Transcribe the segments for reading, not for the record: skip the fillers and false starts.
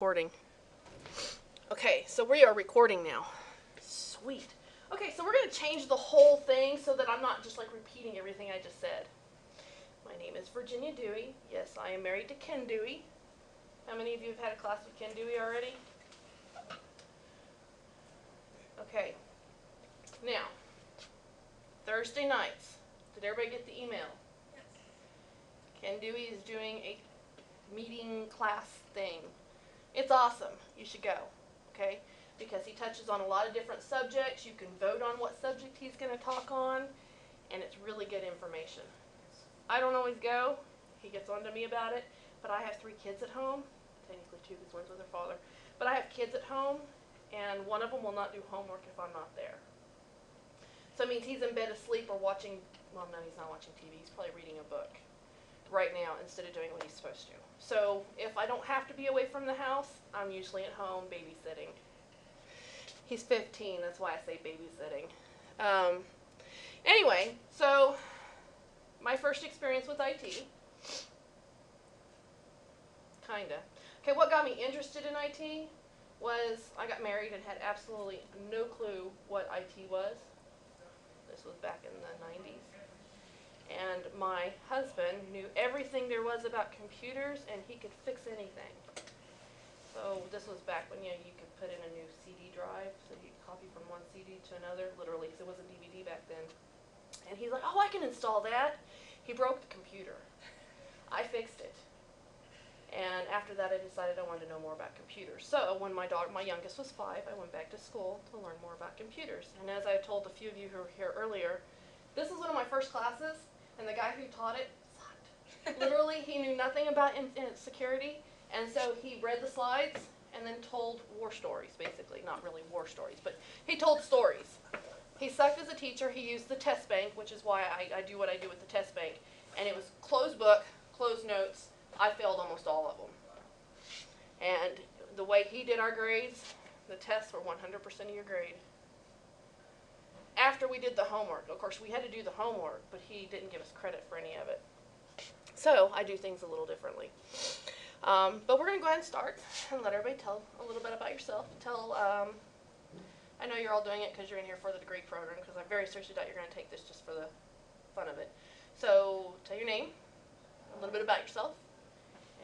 Recording. Okay, so we are recording now. Sweet. Okay, so we're going to change the whole thing so that I'm not just like repeating everything I just said. My name is Virginia Dewey. Yes, I am married to Ken Dewey. How many of you have had a class with Ken Dewey already? Okay. Now, Thursday nights. Did everybody get the email? Yes. Ken Dewey is doing a meeting class thing. It's awesome. You should go, okay? Because he touches on a lot of different subjects. You can vote on what subject he's going to talk on, and it's really good information. I don't always go. He gets on to me about it, but I have 3 kids at home. Technically 2 because one's with her father. But I have kids at home, and one of them will not do homework if I'm not there. So it means he's in bed asleep or watching, well, no, he's not watching TV. He's probably reading a book right now instead of doing what he's supposed to. So if I don't have to be away from the house, I'm usually at home babysitting. He's 15, that's why I say babysitting. Anyway, so my first experience with IT, kinda. Okay, what got me interested in IT was I got married and had absolutely no clue what IT was. This was back in the 90s. And my husband knew everything there was about computers, and he could fix anything. So this was back when you could put in a new CD drive, so you could copy from one CD to another, literally, because it wasn't DVD back then. And he's like, "Oh, I can install that." He broke the computer. I fixed it. And after that, I decided I wanted to know more about computers. So when my youngest was 5, I went back to school to learn more about computers. And as I told a few of you who were here earlier, this was one of my first classes. And the guy who taught it sucked. Literally, he knew nothing about security, and so he read the slides and then told war stories, basically. Not really war stories, but he told stories. He sucked as a teacher. He used the test bank, which is why I do what I do with the test bank. And it was closed book, closed notes. I failed almost all of them. And the way he did our grades, the tests were 100% of your grade. After we did the homework, of course, we had to do the homework, but he didn't give us credit for any of it. So I do things a little differently. But we're going to go ahead and start and let everybody tell a little bit about yourself. I know you're all doing it because you're in here for the degree program, because I very seriously doubt you're going to take this just for the fun of it. So tell your name, a little bit about yourself,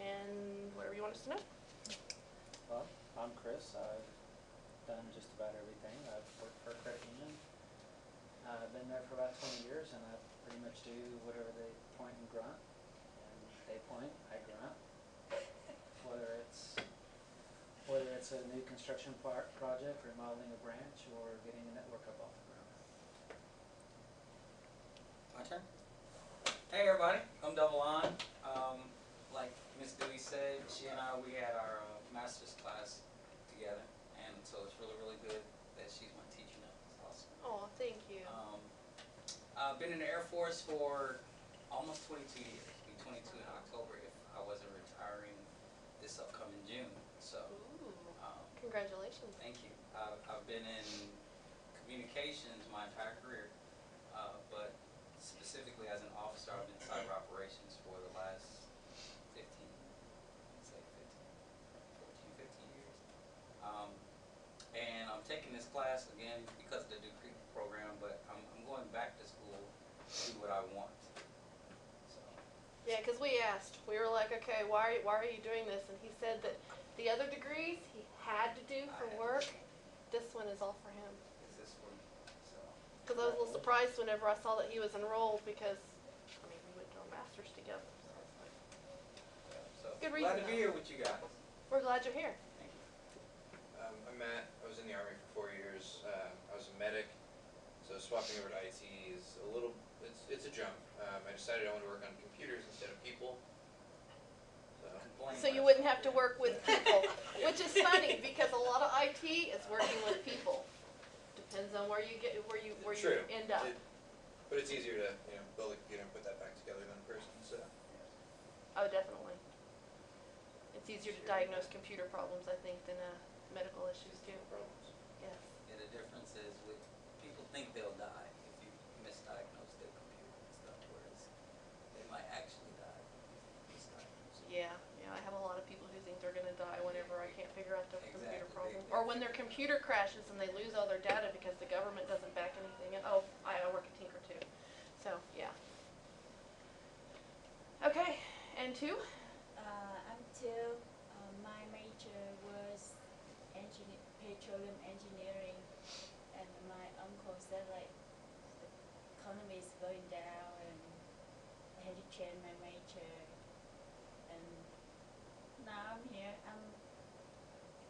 and whatever you want us to know. Well, I'm Chris. I've done just about everything. I've worked for a credit union. I've been there for about 20 years, and I pretty much do whatever they point and grunt. And they point, I grunt. Whether it's a new construction project, remodeling a branch, or getting a network up off the ground. My turn? Hey everybody, I'm Double On. Like Miss Dewey said, she and I, we had our master's class together, and so it's really, really good that she's my teacher now. It's awesome. Oh, thank you. I've been in the Air Force for almost 22 years. Be 22 in October if I wasn't retiring this upcoming June. So, congratulations. Thank you. I've been in communications my entire career, but specifically as an officer, I've been in cyber operations for the last 15 years. And I'm taking this class again because of the degree program, but I'm going back to school to do what I want. So. Yeah, because we asked. We were like, okay, why are you doing this? And he said that the other degrees he had to do for work. This one is all for him. Is this for me? So. Because I was a little surprised whenever I saw that he was enrolled, because I mean, we went to our masters together. So good reason. Glad to be here with you guys. We're glad you're here. Thank you. I'm Matt. I was in the Army for 4 years. I was a medic, so swapping over to IT is a little, it's a jump. I decided I wanted to work on computers instead of people. So you wouldn't have to work with people, which is funny because a lot of IT is working with people. Depends on where you end up. But it's easier to build a computer and put that back together than a person. So. Oh, definitely. It's easier to diagnose computer problems, I think, than medical issues too. Yes. Yeah, the difference is with people think they'll die if you misdiagnose their computer and stuff, whereas they might actually die if you misdiagnose. Yeah, I have a lot of people who think they're going to die whenever I can't when their computer crashes and they lose all their data because the government doesn't back anything. Oh, I work at Tinker too. So yeah. Okay, and 2? Until my major was petroleum engineering, and my uncle said like the economy is going down, and I had to change my major. And now I'm here.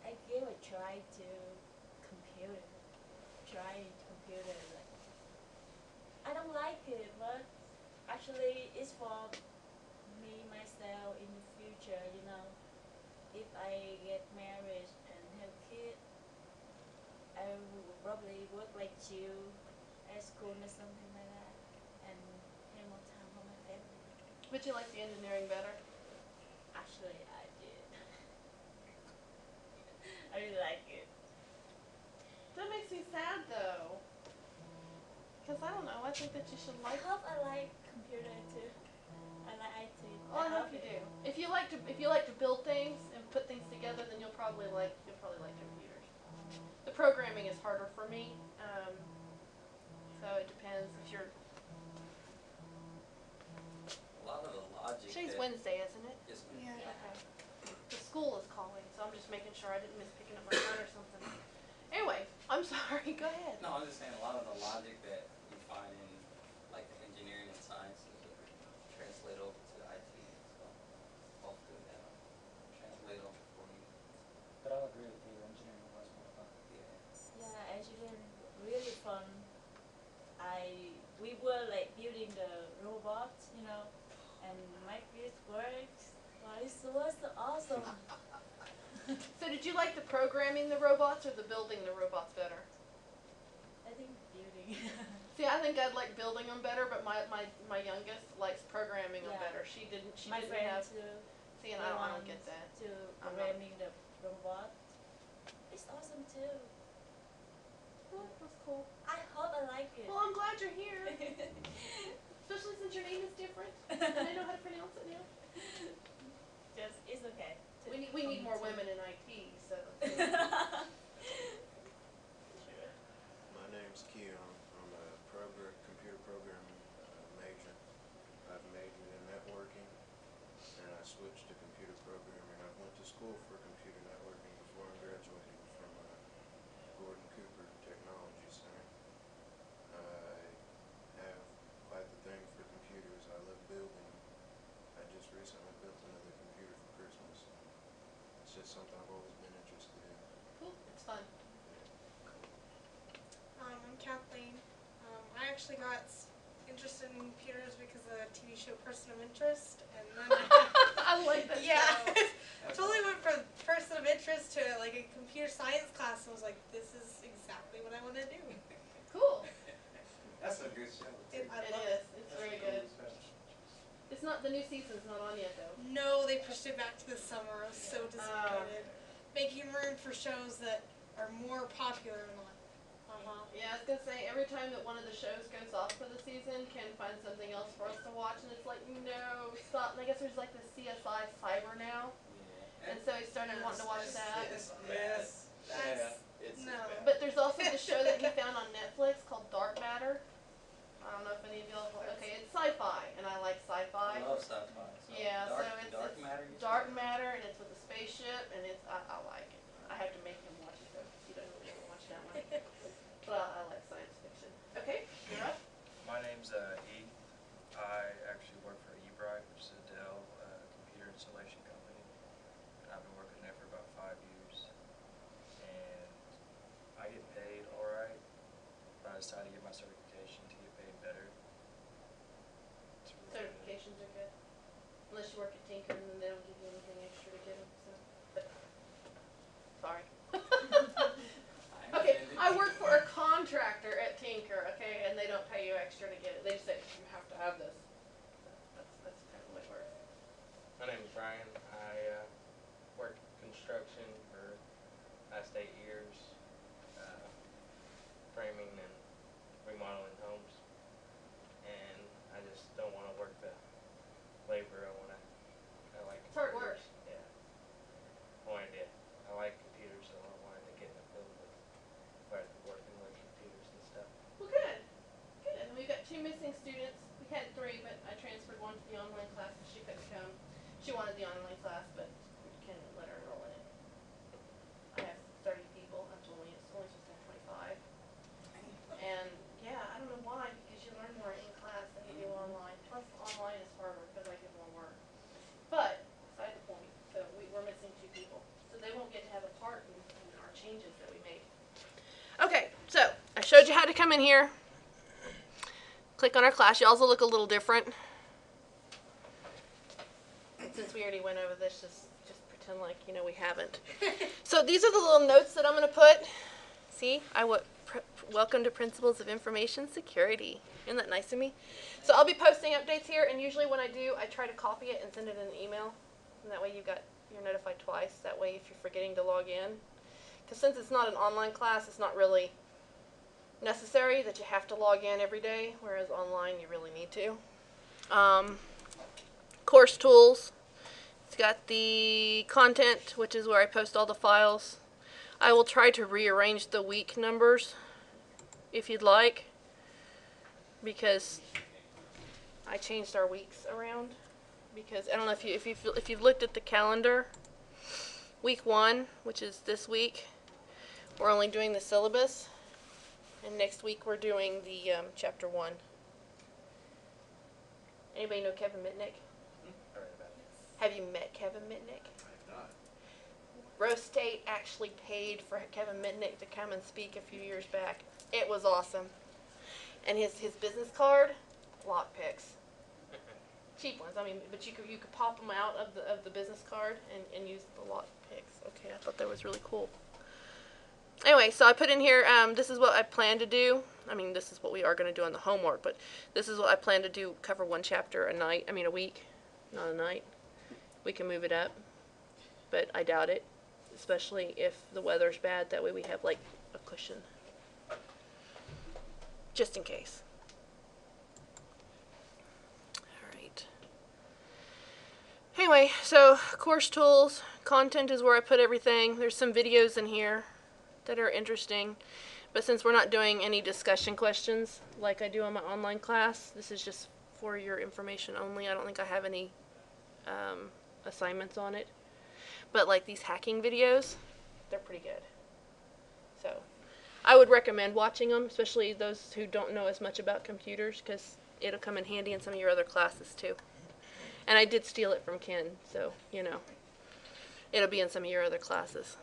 I gave a try to computer. Like, I don't like it, but actually it's for me myself in the future. If I get married and have kids, I will probably work like you at school or something like that, and have more time for my family. Would you like the engineering better? Actually, I did. I really like it. That makes me sad though. Because I don't know, I think that you should I like. hope I like computer too. I like IT. Well, I hope you do. If you like to build things and put things together, then you'll probably like computers. The programming is harder for me, so it depends if you're. A lot of the logic. Today's that- Wednesday, isn't it? Yes, ma'am. Yeah. Okay. The school is calling, so I'm just making sure I didn't miss picking up my phone or something. Anyway, I'm sorry. Go ahead. No, I'm just saying a lot of the logic that you find in like the engineering and sciences translate over to IT. So hopefully that'll translate over for you. But I'll agree with you, engineering was more fun. Yeah. Yeah, engineering really fun. We were like building the robots, and my kids works. Wow, it was so awesome. So did you like the programming the robots or the building the robots better? I think building. See, I think I'd like building them better, but my youngest likes programming them Yeah. better. She didn't My friend have. too. See, and I don't get that. To I'm not- programming the robot. It's awesome too. Well, that's cool. I hope I like it. Well, I'm glad you're here, especially since your name is different and I know how to pronounce it now. Just it's okay. We need more women in IT, so. My name's Keon. I'm a computer programming major. I've majored in networking, and I switched to computer programming. I went to school for computer networking before I graduated from Gordon Cooper Technology Center. I have quite the thing for computers. I love building. I just recently built another computer for Christmas. It's just something I've always been interested in. Cool, it's fun. I'm Kathleen. I actually got interested in computers because of the TV show Person of Interest, and then I like that yeah, show. totally went from Person of Interest to like a computer science class, and was like, this is exactly what I want to do. Cool. That's a good show. I It love is. it. It's very good. It's not, the new season's not on yet though. No, they pushed it back to the summer. I was so disappointed. Making room for shows that are more popular and not. Yeah, I was gonna say, every time that one of the shows goes off for the season, Ken finds something else for us to watch, and it's like, no, stop. And I guess there's like the CSI Cyber now, Yeah. and so he started wanting to watch that. Yes. That's It's no. bad. But there's also the show that he found on Netflix called Dark Matter. I don't know if any of y'all, okay, it's sci-fi, and I like sci-fi. I love sci-fi. So Yeah, dark, so it's dark matter. you Dark said? Matter, and it's with a spaceship, and it's, I like it. I have to make him watch it though, 'cause he doesn't really want to watch that one. But I like science fiction. Okay, you're up. My name's Heath. I actually work for eBright, which is a Dell computer installation company. And I've been working there for about 5 years. And I get paid alright, but I decided to get my certification to get paid better. It's really good. Certifications are good. Unless you work at Tinker, and then they don't give you anything extra to get them, so. But come in here, click on our class. Y'all's will look a little different. And since we already went over this, just pretend like, you know, we haven't. So these are the little notes that I'm going to put. See, welcome to Principles of Information Security. Isn't that nice of me? So I'll be posting updates here, and usually when I do, I try to copy it and send it in an email. And that way you're notified twice. That way if you're forgetting to log in. Because since it's not an online class, it's not really necessary that you have to log in every day, whereas online you really need to. Course tools. It's got the content, which is where I post all the files. I will try to rearrange the week numbers if you'd like, because I changed our weeks around. Because I don't know if you've looked at the calendar. Week 1, which is this week, we're only doing the syllabus, and next week we're doing the chapter 1. Anybody know Kevin Mitnick? Have you met Kevin Mitnick? I have not. Rose State actually paid for Kevin Mitnick to come and speak a few years back. It was awesome. And his business card, lockpicks. Cheap ones. I mean, but you could pop them out of the business card and use the lockpicks. Okay, I thought that was really cool. Anyway, so I put in here, this is what I plan to do. I mean, this is what we are going to do on the homework, but this is what I plan to do, cover 1 chapter a week, not a night. We can move it up, but I doubt it, especially if the weather's bad. That way we have, like, a cushion, just in case. All right. Anyway, so course tools, content is where I put everything. There's some videos in here that are interesting, but since we're not doing any discussion questions like I do on my online class, this is just for your information only. I don't think I have any assignments on it, but like these hacking videos, they're pretty good. So I would recommend watching them, especially those who don't know as much about computers, because it'll come in handy in some of your other classes too. And I did steal it from Ken, so you know, it'll be in some of your other classes.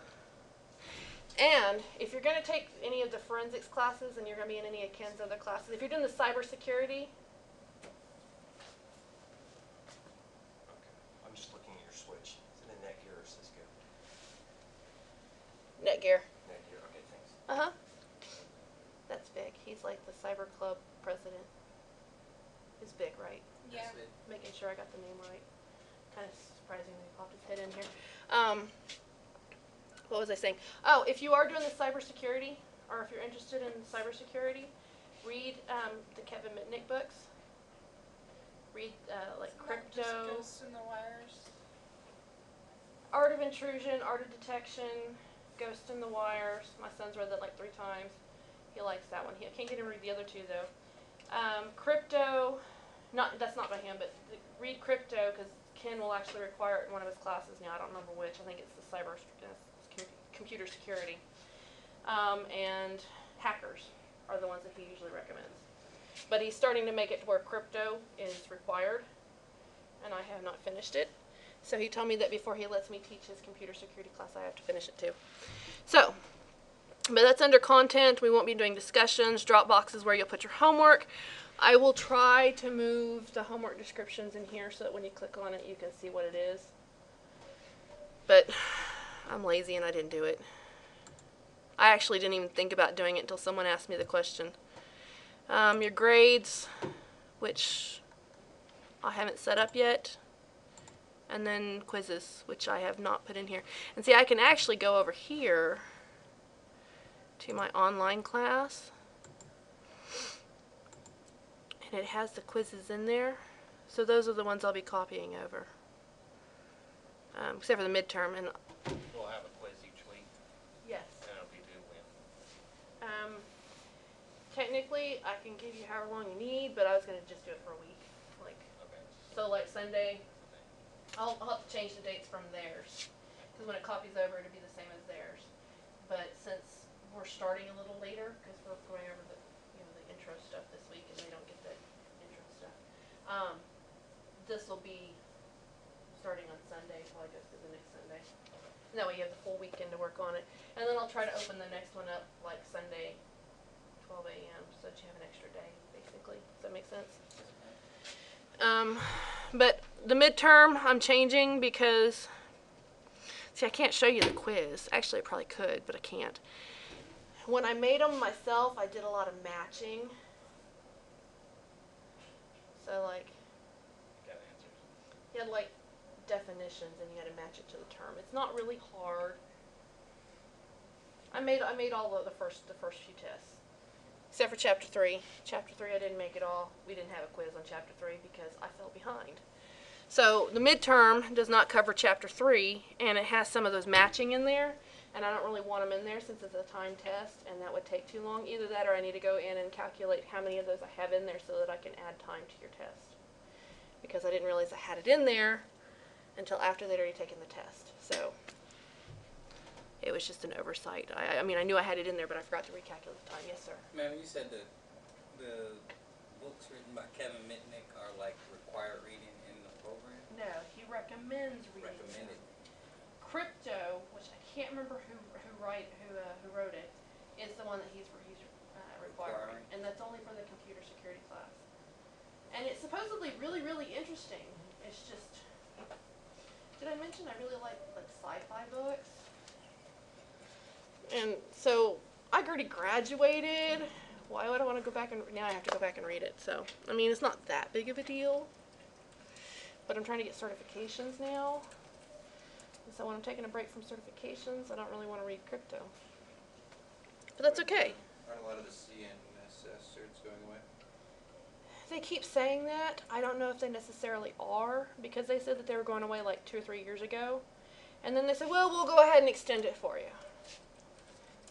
And if you're going to take any of the forensics classes and you're going to be in any of Ken's other classes, if you're doing the cybersecurity. I'm just looking at your switch. Is it a Netgear or Cisco? Netgear. Netgear, okay, thanks. Uh-huh. That's big. He's like the cyber club president. It's big, right? Yeah. Making sure I got the name right. Kind of surprising that he popped his head in here. What was I saying? Oh, if you are doing the cybersecurity, or if you're interested in cybersecurity, read the Kevin Mitnick books. Read like crypto, Ghost in the Wires. Art of Intrusion, Art of Detection, Ghost in the Wires. My son's read that like 3 times. He likes that one. I can't get him to read the other 2 though. Crypto, that's not by him, but read crypto because Ken will actually require it in one of his classes now. I don't remember which. I think it's the computer security. And hackers are the ones that he usually recommends. But he's starting to make it to where crypto is required, and I have not finished it. So he told me that before he lets me teach his computer security class, I have to finish it too. So, but that's under content. We won't be doing discussions. Dropbox is where you'll put your homework. I will try to move the homework descriptions in here so that when you click on it, you can see what it is. But I'm lazy and I didn't do it. I actually didn't even think about doing it until someone asked me the question. Your grades, which I haven't set up yet, and then quizzes, which I have not put in here. And see, I can actually go over here to my online class, and it has the quizzes in there. So those are the ones I'll be copying over, except for the midterm. And We'll have a quiz each week, yes. and it'll be due when? Technically, I can give you however long you need, but I was going to just do it for a week. Like, Okay. so like Sunday, Okay. I'll have to change the dates from theirs, because when it copies over, it'll be the same as theirs. But since we're starting a little later, because we're going over the, the intro stuff this week, and they don't get the intro stuff, this will be starting on Sunday, probably goes through the next Sunday. And that way you have the full weekend to work on it. And then I'll try to open the next one up like Sunday, 12 12 a.m. so that you have an extra day, basically. Does that make sense? But the midterm, I'm changing because, see, I can't show you the quiz. Actually, I probably could, but I can't. When I made them myself, I did a lot of matching. So, like, Got answers. you had, like, definitions, and you had to match it to the term. It's not really hard. I made all of the first few tests, except for chapter 3. Chapter 3, I didn't make it all. We didn't have a quiz on chapter 3 because I fell behind. So the midterm does not cover chapter 3, and it has some of those matching in there, and I don't really want them in there since it's a time test, and that would take too long. Either that, or I need to go in and calculate how many of those I have in there so that I can add time to your test, because I didn't realize I had it in there until after they'd already taken the test. So it was just an oversight. I mean, I knew I had it in there, but I forgot to recalculate the time. Yes, sir. Ma'am, you said that the books written by Kevin Mitnick are like required reading in the program? No, he recommends reading. Recommended. Crypto, which I can't remember who wrote it, is the one that he's requiring, and that's only for the computer security class. And it's supposedly really, really interesting. It's just, did I mention I really like sci-fi books? And so I already graduated. Why would I want to go back and now I have to go back and read it? So I mean, it's not that big of a deal. But I'm trying to get certifications now. And so when I'm taking a break from certifications, I don't really want to read crypto. But that's okay. Aren't a lot of the CNSS certs going away? They keep saying that. I don't know if they necessarily are, because they said that they were going away like 2 or 3 years ago. And then they said, well, we'll go ahead and extend it for you.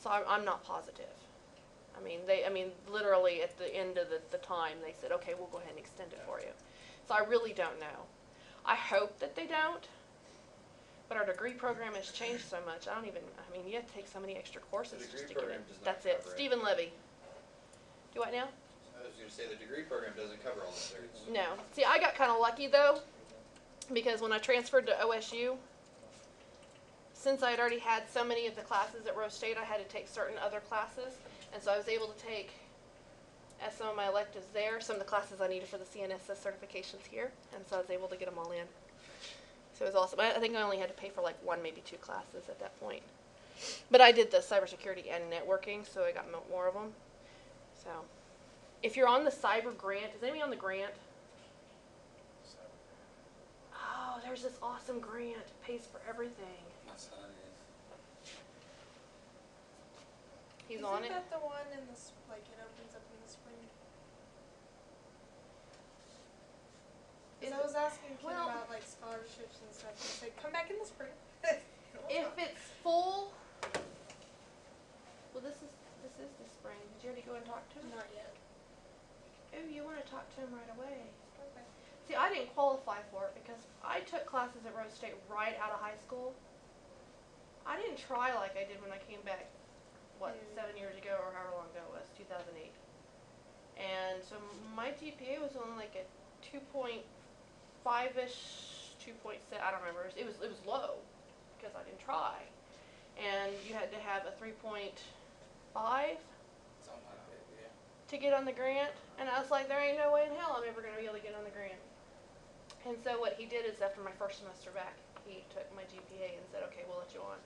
So I'm not positive. I mean, literally at the end of the time, they said, okay, we'll go ahead and extend it for you. So I really don't know. I hope that they don't. But our degree program has changed so much. I mean, you have to take so many extra courses just to get in. That's it. Stephen Levy. Do what now? I was going to say the degree program doesn't cover all the certs. No. See, I got kind of lucky, though, because when I transferred to OSU, since I had already had so many of the classes at Rose State, I had to take certain other classes. And so I was able to take some of my electives there, some of the classes I needed for the CNSS certifications here. And so I was able to get them all in. So it was awesome. I think I only had to pay for like 1, maybe 2 classes at that point. But I did the cybersecurity and networking, so I got more of them. So if you're on the cyber grant, is anybody on the grant? Oh, there's this awesome grant. It pays for everything. My son is. He's on it. Isn't that the one in the like it opens up in the spring? Because I was asking Kim about like scholarships and stuff. He said, "Come back in the spring." If it's full, well, this is the spring. Did you already go and talk to him? Not yet. Oh, you want to talk to him right away. Okay. See, I didn't qualify for it because I took classes at Rose State right out of high school. I didn't try like I did when I came back, 7 years ago or however long ago it was, 2008. And so my GPA was only like a 2.5-ish, 2.7, I don't remember. It was low because I didn't try. And you had to have a 3.5 Something like that, yeah. to get on the grant. And I was like, there ain't no way in hell I'm ever going to be able to get on the grant. And so what he did is after my first semester back, he took my GPA and said, okay, we'll let you on.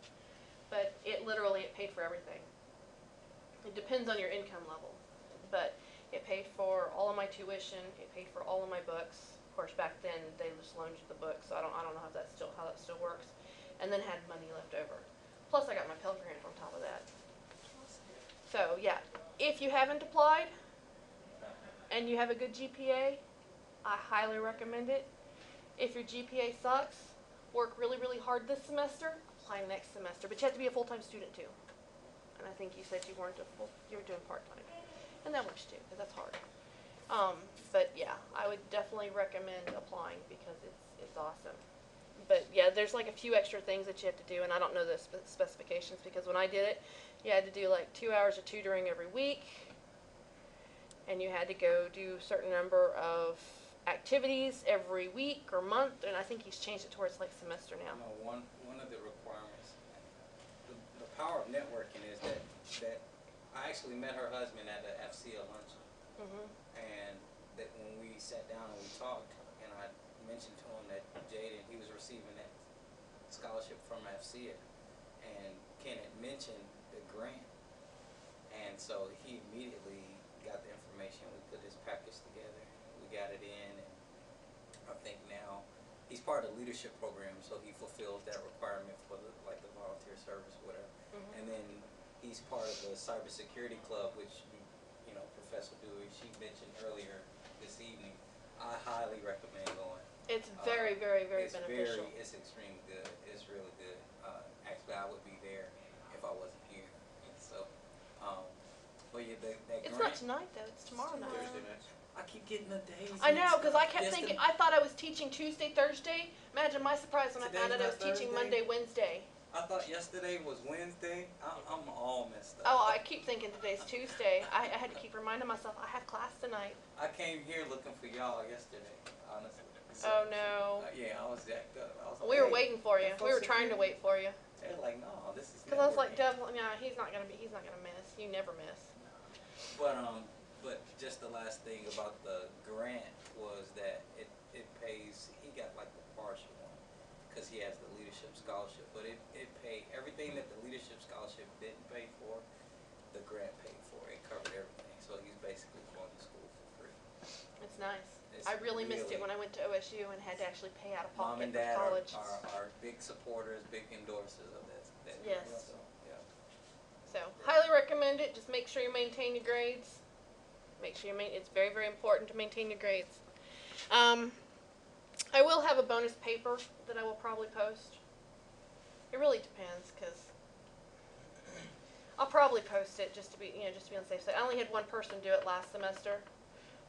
But it paid for everything. It depends on your income level. But it paid for all of my tuition. It paid for all of my books. Of course, back then they just loaned you the books, so I don't know how that still works. And then had money left over. Plus, I got my Pell Grant on top of that. So yeah, if you haven't applied and you have a good GPA, I highly recommend it. If your GPA sucks, work really, really hard this semester. Apply next semester, but you have to be a full-time student too. And I think you said you weren't you were doing part-time, and that works too, because that's hard. But yeah, I would definitely recommend applying because it's awesome. But yeah, there's like a few extra things that you have to do, and I don't know the specifications because when I did it, you had to do like 2 hours of tutoring every week, and you had to go do a certain number of activities every week or month, and I think he's changed it towards like semester now. No, one of the requirements, the power of networking is that I actually met her husband at the FCA luncheon, Mhm. and that when we sat down and we talked, and I mentioned to him that Jaden, he was receiving that scholarship from FCA, and Ken had mentioned the grant, and so he immediately got the information. We put this package together, we got it in, and I think now he's part of the leadership program, so he fulfills that requirement for the, like the volunteer service, whatever. Mhm. And then he's part of the cybersecurity club, which you know Professor Dewey, she mentioned earlier this evening. I highly recommend going. It's very, very, very It's beneficial. it's extremely good. It's really good. Actually, I would be there if I wasn't here. And so, but yeah, that It's grant. not tonight though. It's tomorrow night. Thursday nights. I keep getting the days. I know, mixed because up. I kept thinking, I thought I was teaching Tuesday, Thursday. Imagine my surprise when I found out I Today's was not teaching Thursday? Monday, Wednesday. I thought yesterday was Wednesday. I'm all messed up. Oh, I keep thinking today's Tuesday. I had to keep reminding myself I have class tonight. I came here looking for y'all yesterday, honestly. So, Oh no. yeah, I was jacked up. I was We like, were waiting for you. that We were folks trying to security? wait for you. They're like, no, this is. Because I was like, networking. Devil, yeah, he's not gonna miss. You never miss. But just the last thing about the grant was that it pays. He got like the partial one because he has the leadership scholarship, but it paid everything that the leadership scholarship didn't pay for. The grant paid for. It covered everything, so he's basically going to school for free. It's nice. It's I really missed it when I went to OSU and had to actually pay out of Mom pocket and for Dad college. are big supporters, big endorsers of that. Yes. So, yeah. So, highly recommend it. Just make sure you maintain your grades. Make sure it's very, very important to maintain your grades. I will have a bonus paper that I will probably post. It really depends, because I'll probably post it just to be on the safe side. I only had one person do it last semester,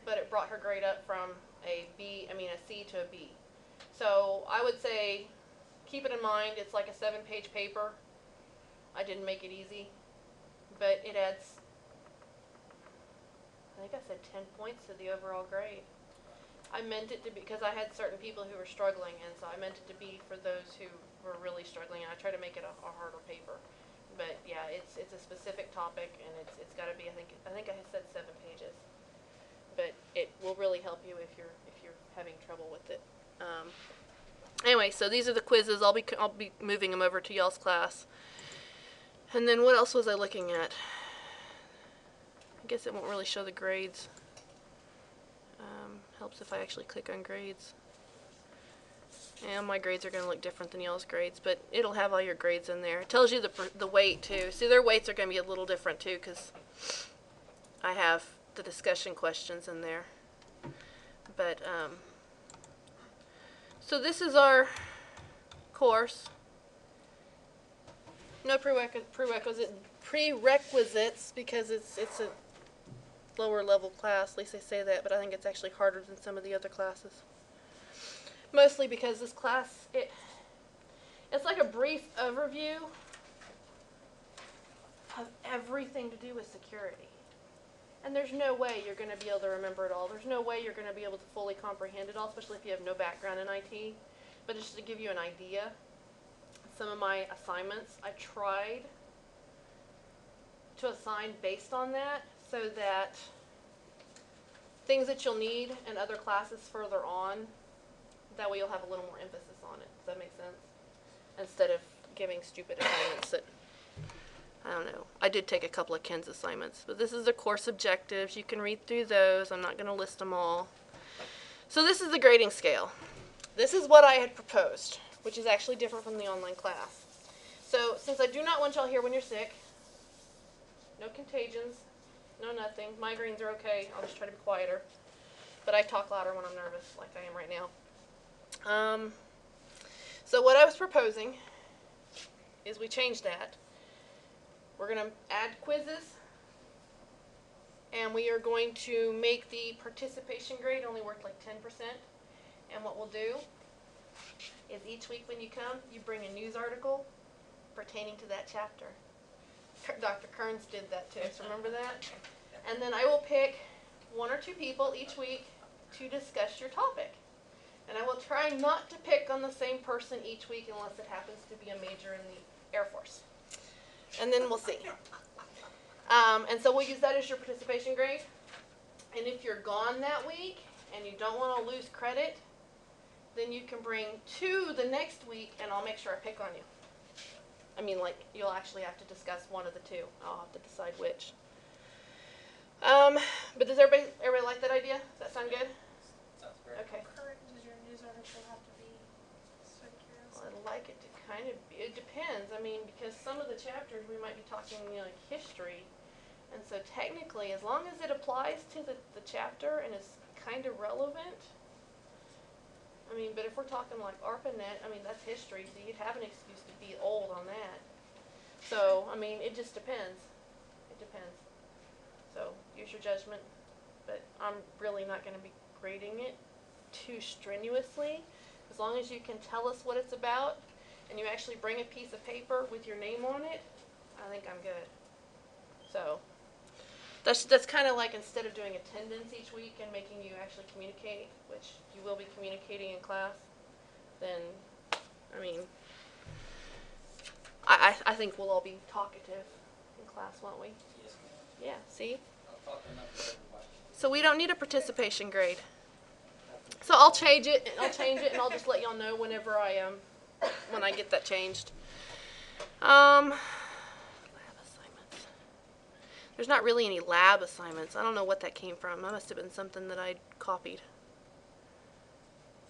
but it brought her grade up from a C to a B. So I would say keep it in mind. It's like a 7-page paper. I didn't make it easy, but it adds, I think I said 10 points to the overall grade. I meant it to be, because I had certain people who were struggling, and so I meant it to be for those who were really struggling, and I try to make it a harder paper. But yeah, it's a specific topic, and it's got to be, I think I said 7 pages. But it will really help you if you're having trouble with it. Anyway, so these are the quizzes. I'll be moving them over to y'all's class. And then what else was I looking at? I guess it won't really show the grades. Helps if I actually click on grades. And my grades are going to look different than y'all's grades, but it'll have all your grades in there. It tells you the weight too. See, their weights are going to be a little different too, because I have the discussion questions in there. But so this is our course. No prerequisites because it's a lower level class. At least they say that, but I think it's actually harder than some of the other classes. Mostly because this class, it's like a brief overview of everything to do with security. And there's no way you're going to be able to remember it all. There's no way you're going to be able to fully comprehend it all, especially if you have no background in IT. But just to give you an idea, some of my assignments, I tried to assign based on that, so that things that you'll need in other classes further on, that way you'll have a little more emphasis on it. Does that make sense? Instead of giving stupid assignments that, I don't know. I did take a couple of Ken's assignments, but this is the course objectives. You can read through those. I'm not going to list them all. So this is the grading scale. This is what I had proposed, which is actually different from the online class. So since I do not want y'all here when you're sick, no contagions, no nothing. Migraines are okay. I'll just try to be quieter. But I talk louder when I'm nervous, like I am right now. So what I was proposing is we change that. We're going to add quizzes, and we are going to make the participation grade only worth like 10%. And what we'll do is each week when you come, you bring a news article pertaining to that chapter. Dr. Kearns did that to us, remember that? And then I will pick 1 or 2 people each week to discuss your topic. And I will try not to pick on the same person each week unless it happens to be a major in the Air Force. And then we'll see. And so we'll use that as your participation grade. And if you're gone that week and you don't want to lose credit, then you can bring 2 the next week, and I'll make sure I pick on you. I mean, like, you'll actually have to discuss one of the 2. I'll have to decide which. But does everybody like that idea? Does that sound good? Sounds great. Okay. How current does your news article have to be? Just out of Well, curiosity. I'd like it to kind of be, it depends. I mean, because some of the chapters we might be talking, like history. And so technically, as long as it applies to the chapter and is kind of relevant, I mean, but if we're talking like ARPANET, I mean, that's history, so you'd have an excuse to be old on that. So, I mean, it just depends. It depends. So, use your judgment. But I'm really not going to be grading it too strenuously. As long as you can tell us what it's about, and you actually bring a piece of paper with your name on it, I think I'm good. So, that's kind of like instead of doing attendance each week and making you actually communicate, which you will be communicating in class, then, I mean, I think we'll all be talkative in class, won't we? Yes, ma'am. Yeah, see? I'll talk enough to everybody. So we don't need a participation grade. So I'll change it, and I'll just let y'all know whenever when I get that changed. Lab assignments. There's not really any lab assignments. I don't know what that came from. That must have been something that I copied.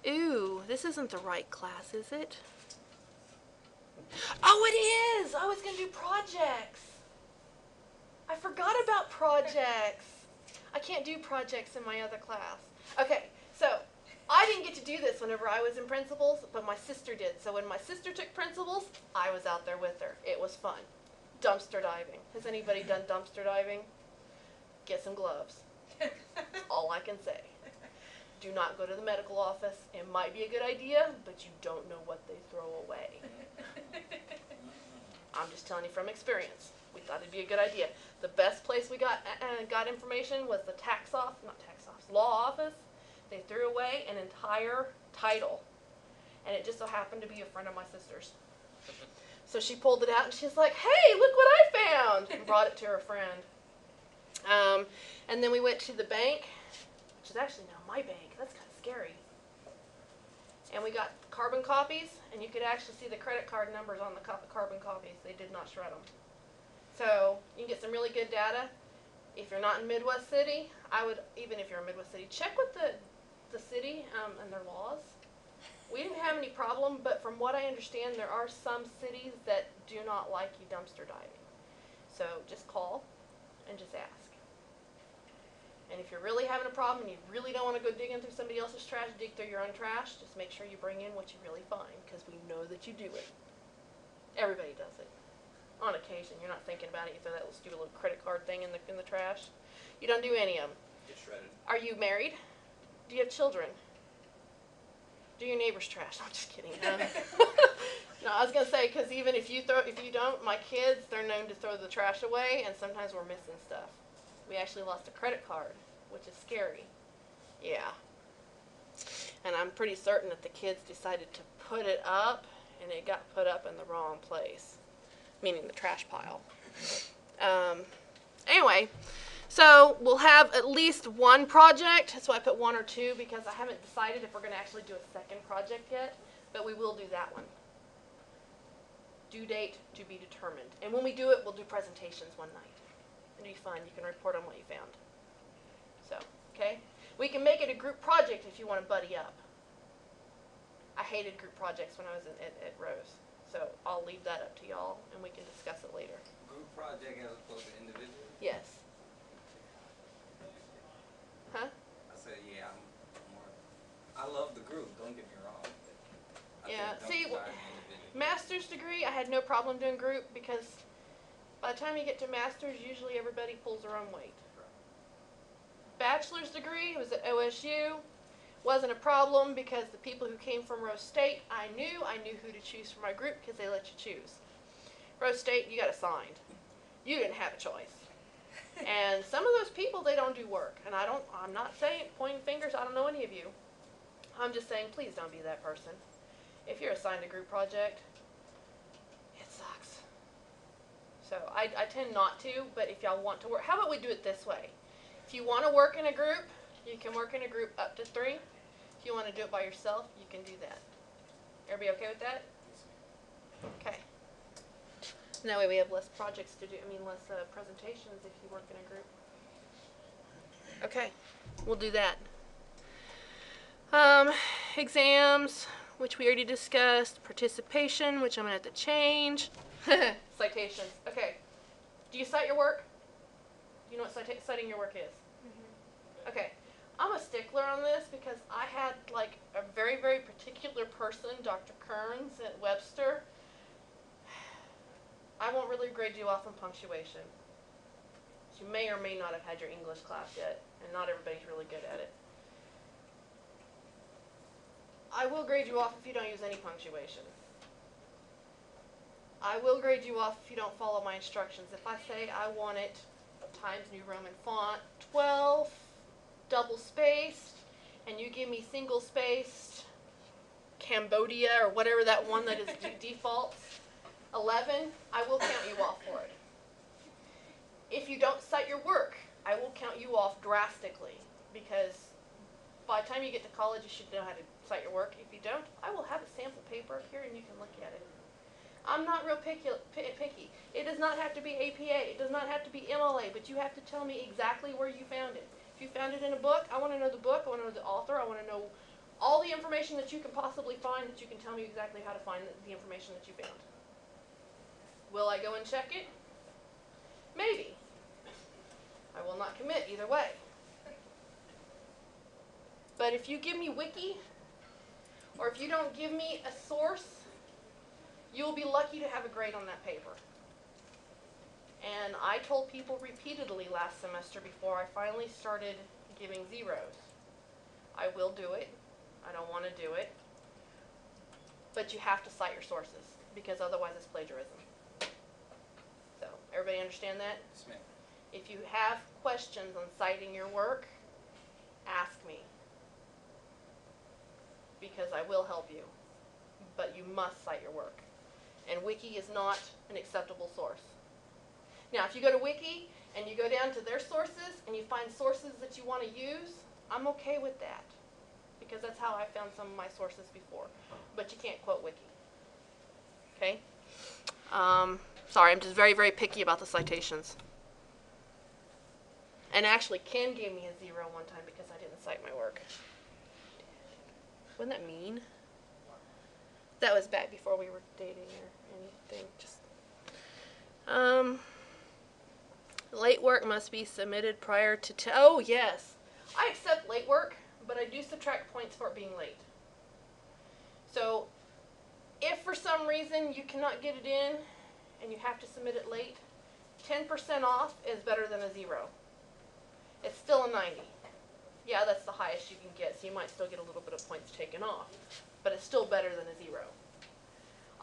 Ooh, this isn't the right class, is it? Oh, it is! I was going to do projects. I forgot about projects. I can't do projects in my other class. Okay, so I didn't get to do this whenever I was in principals, but my sister did. So when my sister took principals, I was out there with her. It was fun. Dumpster diving. Has anybody done dumpster diving? Get some gloves. That's all I can say. Do not go to the medical office. It might be a good idea, but you don't know what they throw away. I'm just telling you from experience. We thought it'd be a good idea. The best place we got information was the law office. They threw away an entire title, and it just so happened to be a friend of my sister's. So she pulled it out, and she's like, "Hey, look what I found!" and brought it to her friend. And then we went to the bank, which is actually now my bank. That's kind of scary. And we got carbon copies, and you could actually see the credit card numbers on the carbon copies. They did not shred them. So you can get some really good data. If you're not in Midwest City, I would, even if you're in Midwest City, check with the city and their laws. We didn't have any problem, but from what I understand, there are some cities that do not like you dumpster diving. So just call and just ask. And if you're really having a problem and you really don't want to go digging through somebody else's trash, dig through your own trash, just make sure you bring in what you really find, because we know that you do it. Everybody does it. On occasion, you're not thinking about it. You throw that little stupid little credit card thing in the trash. You don't do any of them. Get shredded. Are you married? Do you have children? Do your neighbor's trash? No, I'm just kidding. No, I was gonna say, because even if you don't, my kids, they're known to throw the trash away, and sometimes we're missing stuff. We actually lost a credit card, which is scary. Yeah. And I'm pretty certain that the kids decided to put it up, and it got put up in the wrong place, meaning the trash pile. Anyway, so we'll have at least one project. That's why I put 1 or 2, because I haven't decided if we're going to actually do a second project yet, but we will do that one. Due date to be determined. And when we do it, we'll do presentations one night. It'll be fun. You can report on what you found. So, okay? We can make it a group project if you want to buddy up. I hated group projects when I was at Rose. So I'll leave that up to y'all, and we can discuss it later. Group project as opposed to individual? Yes. Huh? I said, yeah, I'm more, I love the group, don't get me wrong. But I Yeah, think see, don't design individual. master's degree, I had no problem doing group, because by the time you get to master's, usually everybody pulls their own weight. Bachelor's degree was at OSU. Wasn't a problem because the people who came from Rose State, I knew who to choose for my group because they let you choose. Rose State, you got assigned. You didn't have a choice. And some of those people, they don't do work. And I'm not saying, pointing fingers, I don't know any of you. I'm just saying, please don't be that person. If you're assigned a group project, it sucks. So I tend not to, but if y'all want to work, how about we do it this way? If you want to work in a group, you can work in a group up to 3. If you want to do it by yourself, you can do that. Everybody okay with that? Okay. And that way we have less projects to do, less presentations if you work in a group. Okay, we'll do that. Exams, which we already discussed. Participation, which I'm going to have to change. Citations. Okay. Do you cite your work? Do you know what citing your work is? Mm-hmm. Okay. I'm a stickler on this because I had like a very, very particular person, Dr. Kearns at Webster. I won't really grade you off on punctuation. You may or may not have had your English class yet, and not everybody's really good at it. I will grade you off if you don't use any punctuation. I will grade you off if you don't follow my instructions. If I say I want it Times New Roman font, 12, double spaced, and you give me single spaced Cambodia or whatever that one that is defaults, 11, I will count you off for it. If you don't cite your work, I will count you off drastically, because by the time you get to college, you should know how to cite your work. If you don't, I will have a sample paper up here and you can look at it. I'm not real picky. It does not have to be APA. It does not have to be MLA, but you have to tell me exactly where you found it. If you found it in a book, I want to know the book. I want to know the author. I want to know all the information that you can possibly find, that you can tell me exactly how to find the information that you found. Will I go and check it? Maybe. I will not commit either way. But if you give me wiki, or if you don't give me a source, you'll be lucky to have a grade on that paper. And I told people repeatedly last semester before I finally started giving zeros, I will do it. I don't want to do it. But you have to cite your sources, because otherwise it's plagiarism. So, everybody understand that? Yes, ma'am. If you have questions on citing your work, ask me, because I will help you. But you must cite your work. And Wiki is not an acceptable source. Now, if you go to Wiki and you go down to their sources and you find sources that you want to use, I'm okay with that, because that's how I found some of my sources before. But you can't quote Wiki. Okay? Sorry, I'm just very, very picky about the citations. And actually, Ken gave me a 0 one time because I didn't cite my work. Wasn't that mean? That was back before we were dating or anything. Just late work must be submitted prior to oh yes, I accept late work, but I do subtract points for it being late. So if for some reason you cannot get it in and you have to submit it late, 10% off is better than a 0. It's still a 90. Yeah, that's the highest you can get, so you might still get a little bit of points taken off, but it's still better than a 0.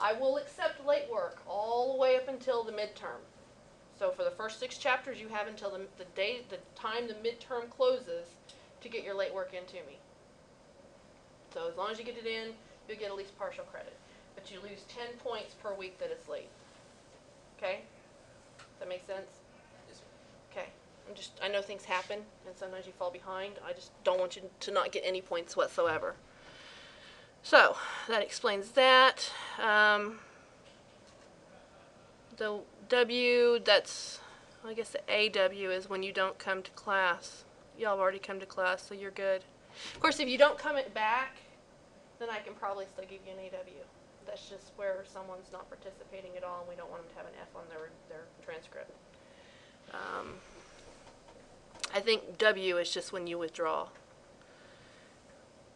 I will accept late work all the way up until the midterm. So for the first 6 chapters, you have until the time the midterm closes to get your late work into me. So as long as you get it in, you'll get at least partial credit. But you lose 10 points per week that it's late. Okay? Does that make sense? Yes, sir. Okay. I know things happen, and sometimes you fall behind. I just don't want you to not get any points whatsoever. So, that explains that. The W, that's, I guess the AW is when you don't come to class. Y'all have already come to class, so you're good. Of course, if you don't come it back, then I can probably still give you an AW. That's just where someone's not participating at all, and we don't want them to have an F on their transcript. I think W is just when you withdraw.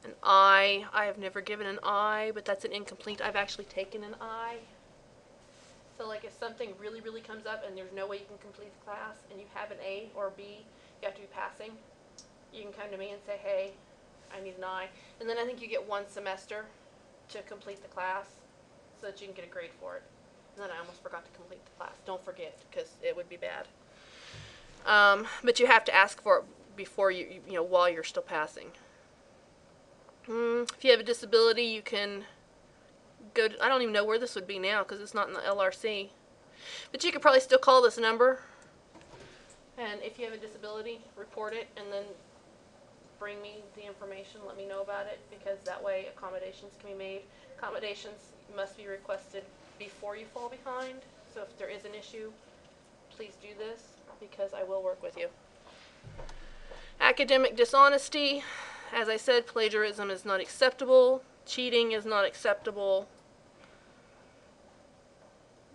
An I have never given an I, but that's an incomplete. I've actually taken an I. So like if something really, really comes up and there's no way you can complete the class and you have an A or a B, you have to be passing, you can come to me and say, hey, I need an I. And then I think you get 1 semester to complete the class so that you can get a grade for it. And then I almost forgot to complete the class. Don't forget, because it would be bad. But you have to ask for it before while you're still passing. If you have a disability, you can go to, I don't even know where this would be now because it's not in the LRC. But you could probably still call this number, and if you have a disability, report it, and then bring me the information, let me know about it, because that way accommodations can be made. Accommodations must be requested before you fall behind, so if there is an issue, please do this, because I will work with you. Academic dishonesty, as I said, plagiarism is not acceptable, cheating is not acceptable.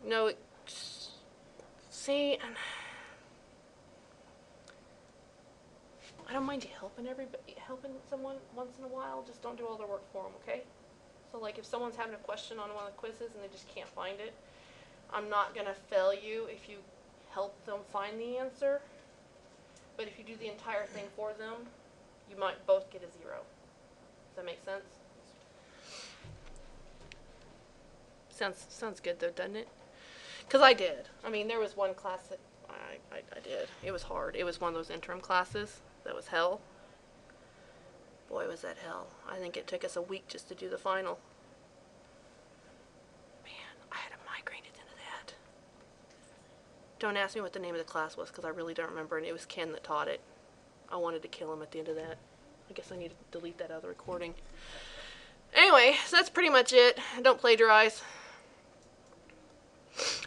No, see, and I don't mind you helping someone once in a while, just don't do all their work for them, okay? So like if someone's having a question on one of the quizzes and they just can't find it, I'm not going to fail you if you help them find the answer. But if you do the entire thing for them, you might both get a 0. Does that make sense? Sounds good though, doesn't it? Because I did. I mean, there was one class that I did. It was hard. It was one of those interim classes that was hell. Boy, was that hell. I think it took us a week just to do the final. Man, I had a migraine at the end of that. Don't ask me what the name of the class was, because I really don't remember, and it was Ken that taught it. I wanted to kill him at the end of that. I guess I need to delete that other recording. Anyway, so that's pretty much it. Don't plagiarize.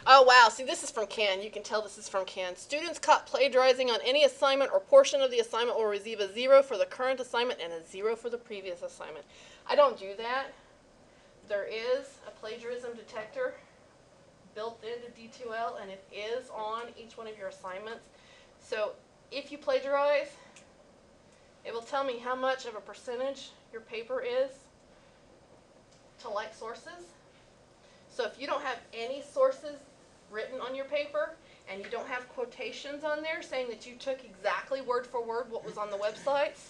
Oh wow, see this is from Ken. You can tell this is from Ken. Students caught plagiarizing on any assignment or portion of the assignment will receive a 0 for the current assignment and a 0 for the previous assignment. I don't do that. There is a plagiarism detector built into D2L, and it is on each one of your assignments. So if you plagiarize, it will tell me how much of a percentage your paper is to like sources. So if you don't have any sources written on your paper, and you don't have quotations on there saying that you took exactly word for word what was on the websites,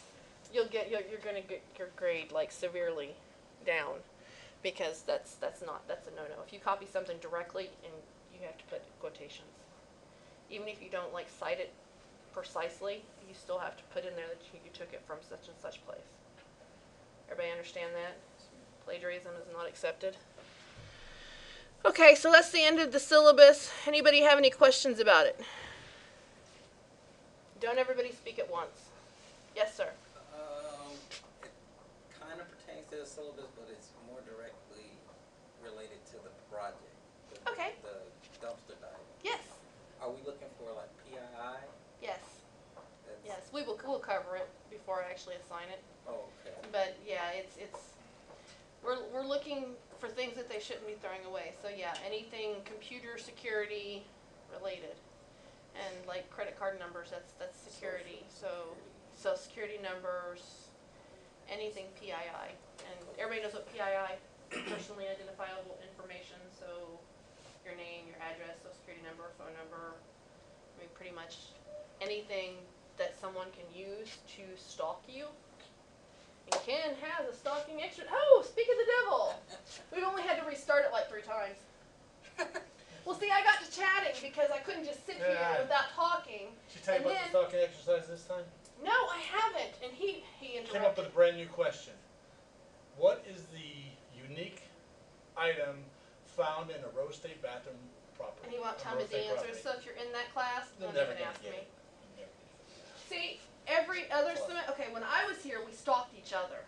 you're going to get your grade like severely down, because that's a no-no. If you copy something directly, and you have to put quotations, even if you don't like cite it precisely, you still have to put in there that you took it from such and such place. Everybody understand that? Plagiarism is not accepted. Okay, so that's the end of the syllabus. Anybody have any questions about it? Don't everybody speak at once. Yes, sir. It kind of pertains to the syllabus, but it's more directly related to the project. Okay. The dumpster dive. Yes. Are we looking for like PII? Yes. Yes, we'll cover it before I actually assign it. Oh, okay. But yeah, we're looking for things that they shouldn't be throwing away. So yeah, anything computer security related, and like credit card numbers, that's security. So social security numbers, anything PII, and everybody knows what PII, personally identifiable information. So your name, your address, social security number, phone number. I mean, pretty much anything that someone can use to stalk you. And Ken has a stalking extra. Oh, speak of the devil. We've only had to restart it like 3 times. Well, see, I got to chatting because I couldn't just sit here without talking. Did you tell you about the stalking exercise this time? No, I haven't. And he interrupted. Came up with a brand new question. What is the unique item found in a Rose State bathroom property? And he won't tell me the answers. So if you're in that class, don't even ask me. See, every other semester, okay, when I was here, we stalked each other.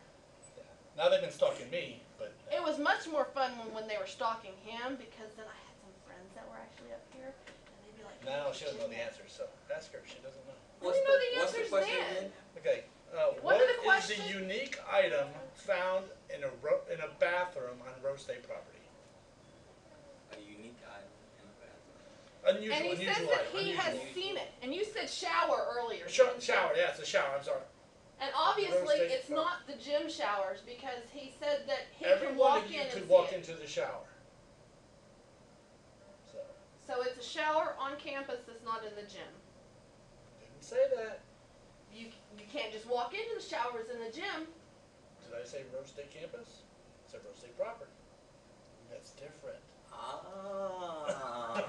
Yeah. Now they've been stalking me, but... It was much more fun when they were stalking him, because then I had some friends that were actually up here, and they'd be like... Now she doesn't know the answers, so ask her. She doesn't know. Well, you know the answers then. Okay. What are the is questions? the unique item found in a bathroom on Rose State property? A unique item in a bathroom. Unusual, And he says unusual that item. he has Unusual. seen it. And you said shower earlier. Shower, yeah, it's a shower, I'm sorry. And obviously, Rose State it's not the gym showers, because he said that he Every can one walk of in you and could see walk it. into the shower. So it's a shower on campus that's not in the gym. Didn't say that. You can't just walk into the showers in the gym. Did I say Rose State campus? I said Rose State property. That's different. Ah.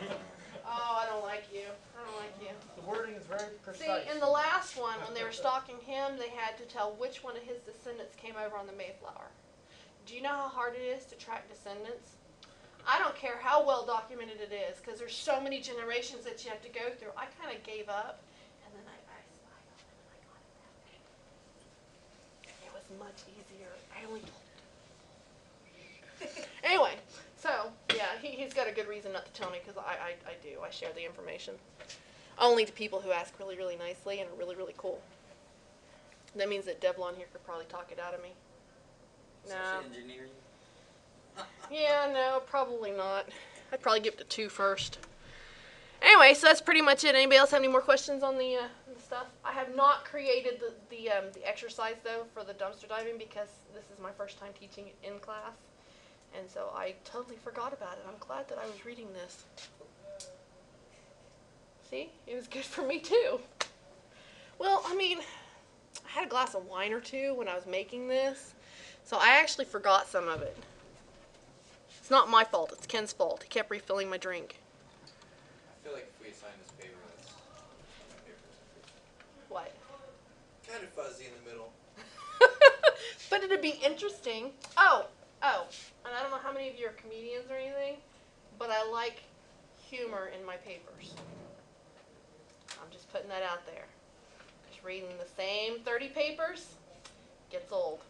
Oh, I don't like you. I don't like you. The wording is very precise. See, in the last one, when they were stalking him, they had to tell which one of his descendants came over on the Mayflower. Do you know how hard it is to track descendants? I don't care how well documented it is, because there's so many generations that you have to go through. I kind of gave up, and then I got it that way. It was much easier. I only told Anyway, so, yeah, he's got a good reason not to tell me, because I do. I share the information. Only to people who ask really, really nicely and are really, really cool. That means that Devlon here could probably talk it out of me. No. Social engineering? Yeah, no, probably not. I'd probably give it a 2 first. Anyway, so that's pretty much it. Anybody else have any more questions on the stuff? I have not created the exercise, though, for the dumpster diving, because this is my first time teaching it in class. And so I totally forgot about it. I'm glad that I was reading this. See? It was good for me, too. Well, I mean, I had a glass of wine or two when I was making this, so I actually forgot some of it. It's not my fault. It's Ken's fault. He kept refilling my drink. I feel like if we assign this paper, that's my paper. What? Kind of fuzzy in the middle. But it'd be interesting. Oh, and I don't know how many of you are comedians or anything, but I like humor in my papers. I'm just putting that out there. Just reading the same 30 papers gets old.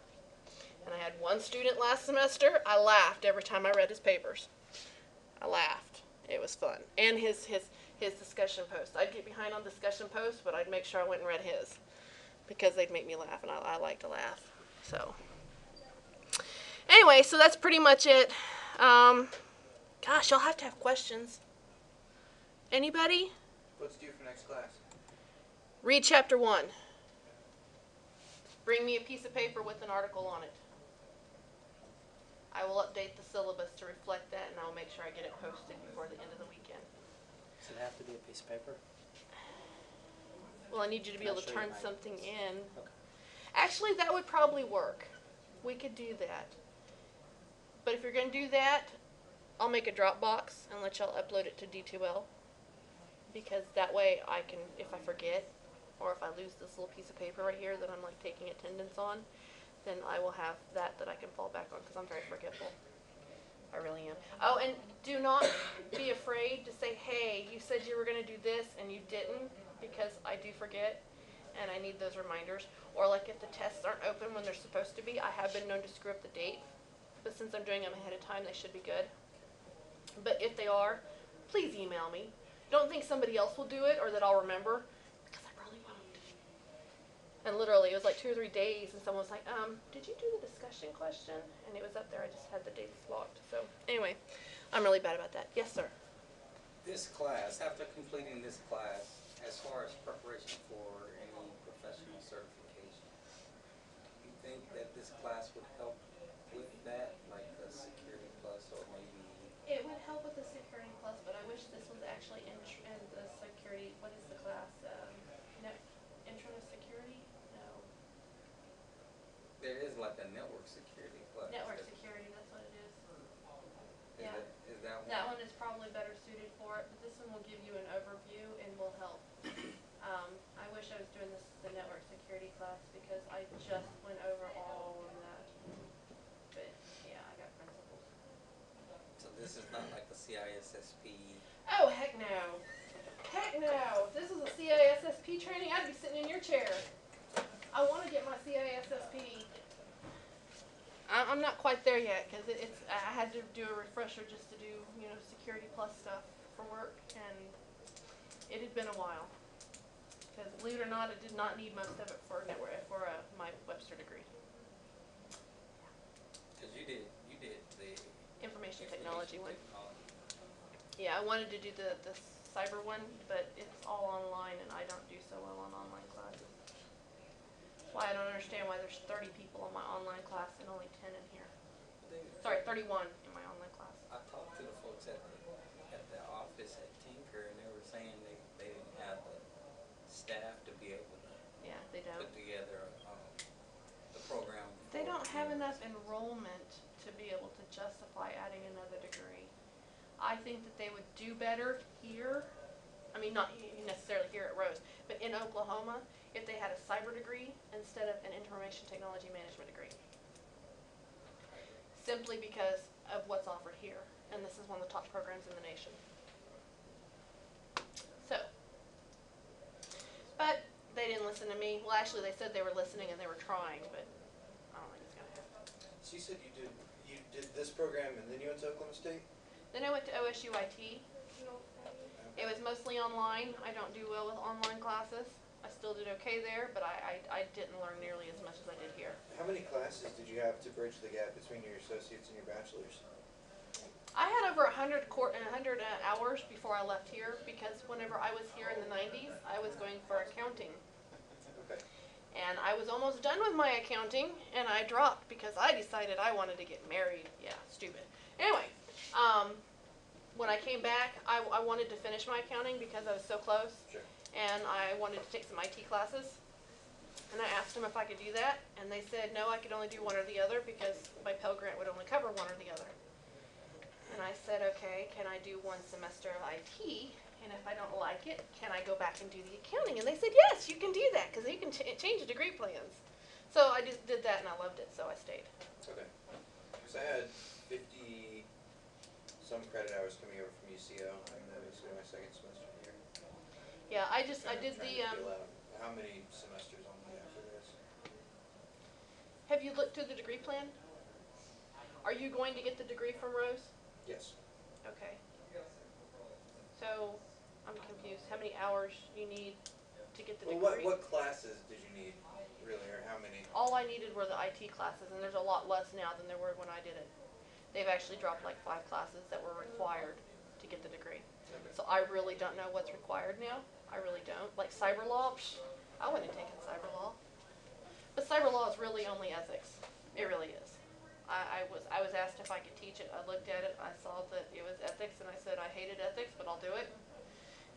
And I had one student last semester, I laughed every time I read his papers. I laughed. It was fun. And his discussion posts. I'd get behind on discussion posts, but I'd make sure I went and read his, because they'd make me laugh, and I like to laugh. So, anyway, so that's pretty much it. Gosh, y'all have to have questions. Anybody? What's due for next class? Read chapter 1. Bring me a piece of paper with an article on it. I will update the syllabus to reflect that, and I will make sure I get it posted before the end of the weekend. Does it have to be a piece of paper? Well, I need you to be Can I able to show you turn my something notes? in. Okay. Actually, that would probably work. We could do that. But if you're going to do that, I'll make a Dropbox and let y'all upload it to D2L. Because that way I can, if I forget, or if I lose this little piece of paper right here that I'm like taking attendance on, then I will have that I can fall back on, because I'm very forgetful. I really am. Oh, and do not be afraid to say, hey, you said you were going to do this and you didn't, because I do forget and I need those reminders. Or like if the tests aren't open when they're supposed to be, I have been known to screw up the date, but since I'm doing them ahead of time, they should be good. But if they are, please email me. Don't think somebody else will do it or that I'll remember, because I probably won't. And literally, it was like 2 or 3 days, and someone was like, did you do the discussion question? And it was up there, I just had the dates locked. So, anyway, I'm really bad about that. Yes, sir? This class, after completing this class, as far as preparation for any professional certification, you think that this class would help with that, like the Security Plus, or maybe? It would help with the Security Plus, but I wish this was actually in the Security, what is the class? Intro to Security? No. There is like a network security class. Network Security, that's what it is. Yeah. Is that one? That one is probably better suited for it, but this one will give you an overview and will help. I wish I was doing the network security class, because I just went over all of that. But yeah, I got principles. So this is not like the CISSP. Oh, heck no. Heck no. If this was a CISSP training, I'd be sitting in your chair. I want to get my CISSP. I'm not quite there yet, because I had to do a refresher just to do, Security Plus stuff for work, and it had been a while. Because believe it or not, it did not need most of it for my Webster degree. Because you did the Information technology one. technology. Yeah, I wanted to do the cyber one, but it's all online, and I don't do so well on online classes. That's why I don't understand why there's 30 people in my online class and only 10 in here. Sorry, 31 in my online class. I talked to the folks at the office at Tinker, and they were saying they didn't have the staff to be able to Yeah, they don't. put together the program. They for don't have enough university. enrollment to be able to justify adding another degree. I think that they would do better here. I mean, not necessarily here at Rose, but in Oklahoma, if they had a cyber degree instead of an information technology management degree. Simply because of what's offered here. and this is one of the top programs in the nation. So, but they didn't listen to me. Well, actually, they said they were listening and they were trying, but I don't think it's gonna happen. So you said you did this program and then you went to Oklahoma State? Then I went to OSU IT. It was mostly online. I don't do well with online classes. I still did okay there, but I didn't learn nearly as much as I did here. How many classes did you have to bridge the gap between your associates and your bachelor's? I had over 100 hours before I left here, because whenever I was here in the 90s, I was going for accounting. Okay. And I was almost done with my accounting, and I dropped because I decided I wanted to get married. Yeah, stupid. Anyway, when I came back, I wanted to finish my accounting because I was so close. Sure. And I wanted to take some IT classes. And I asked them if I could do that, and they said no, I could only do one or the other because my Pell Grant would only cover one or the other. And I said, okay, can I do one semester of IT? And if I don't like it, can I go back and do the accounting? And they said, yes, you can do that because you can change the degree plans. So I just did that and I loved it, so I stayed. Okay. Because I had 50 some credit hours coming over from UCO, and that was my second semester here. Yeah, I did Trying the, to feel out how many semesters on me after this. have you looked through the degree plan? Are you going to get the degree from Rose? Yes. Okay. So, I'm confused. How many hours you need to get the Well, degree? what classes did you need, really, or how many? All I needed were the IT classes, and there's a lot less now than there were when I did it. They've actually dropped like 5 classes that were required to get the degree. Okay. So I really don't know what's required now. I really don't. Like cyber law, I wouldn't have taken cyber law. But cyber law is really only ethics. It really is. I was asked if I could teach it. I looked at it. I saw that it was ethics, and I said I hated ethics, but I'll do it.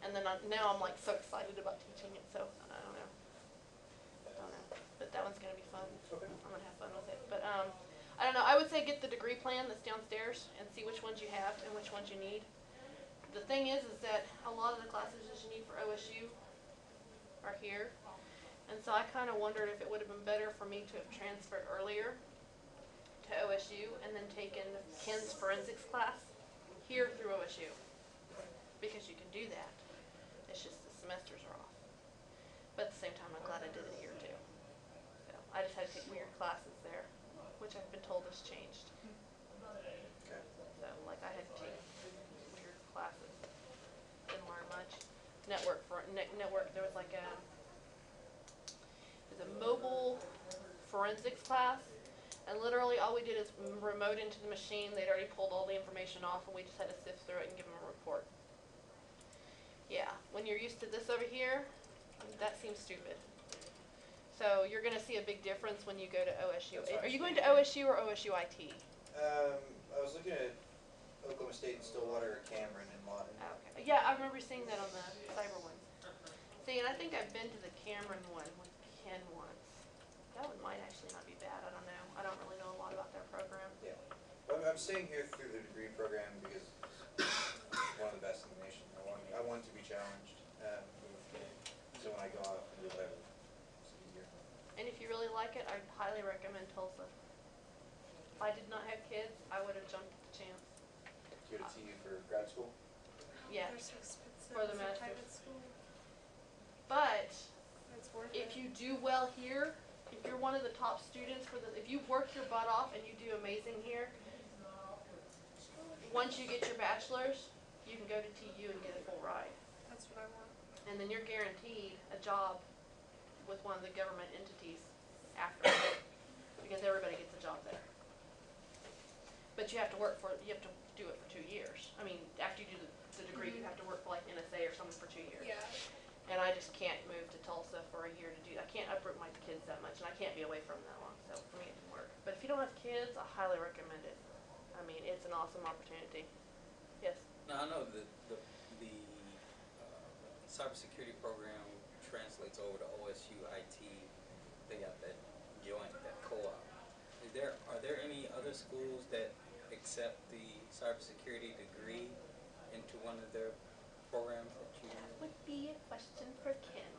And then now I'm like so excited about teaching it. So I don't know. But that one's gonna be fun. Okay. I'm gonna have fun with it. But I don't know. I would say get the degree plan that's downstairs and see which ones you have and which ones you need. The thing is that a lot of the classes that you need for OSU are here. And so I kind of wondered if it would have been better for me to have transferred earlier to OSU and then taken Ken's forensics class here through OSU. Because you can do that. It's just the semesters are off. But at the same time, I'm glad I did it here too. So I just had to take weird classes there, which I've been told has changed. Okay. So like I had to take weird classes. Didn't learn much. Network, there was like a mobile forensics class, and literally all we did is remote into the machine. They'd already pulled all the information off, and we just had to sift through it and give them a report. Yeah, when you're used to this over here, that seems stupid. So you're going to see a big difference when you go to OSU. Are you going to OSU or OSU IT? I was looking at Oklahoma State and Stillwater, Cameron, and Lawton. Okay. Yeah, I remember seeing that on the cyber one. See, and I think I've been to the Cameron one with Ken once. That one might actually not be bad. I don't know. I don't really know a lot about their program. Yeah. I'm staying here through the degree program because it's one of the best in the nation. I want to be challenged. So when I go off and do whatever, it's easier. And if you really like it, I'd highly recommend Tulsa. If I did not have kids, I would have jumped at the chance. Go to TU for grad school? Yeah. They're so expensive. For the It's a master's. private school. But It's worth if it. you do well here, if you're one of the top students if you work your butt off and you do amazing here, once you get your bachelor's, you can go to TU and get a full ride. That's what I want. And then you're guaranteed a job with one of the government entities after that, because everybody gets a job there. But you have to do it for 2 years. I mean, after you do the degree, you have to work for like NSA or something for 2 years. Yeah. And I just can't move to Tulsa for a year to do that. I can't uproot my kids that much, and I can't be away from them that long, so for me it didn't work. But if you don't have kids, I highly recommend it. I mean, it's an awesome opportunity. Yes? Now, I know that the cybersecurity program translates over to OSU IT. They got that joint, that co-op. Are there any other schools that accept the cybersecurity degree into one of their programs that you That would be a question for Ken.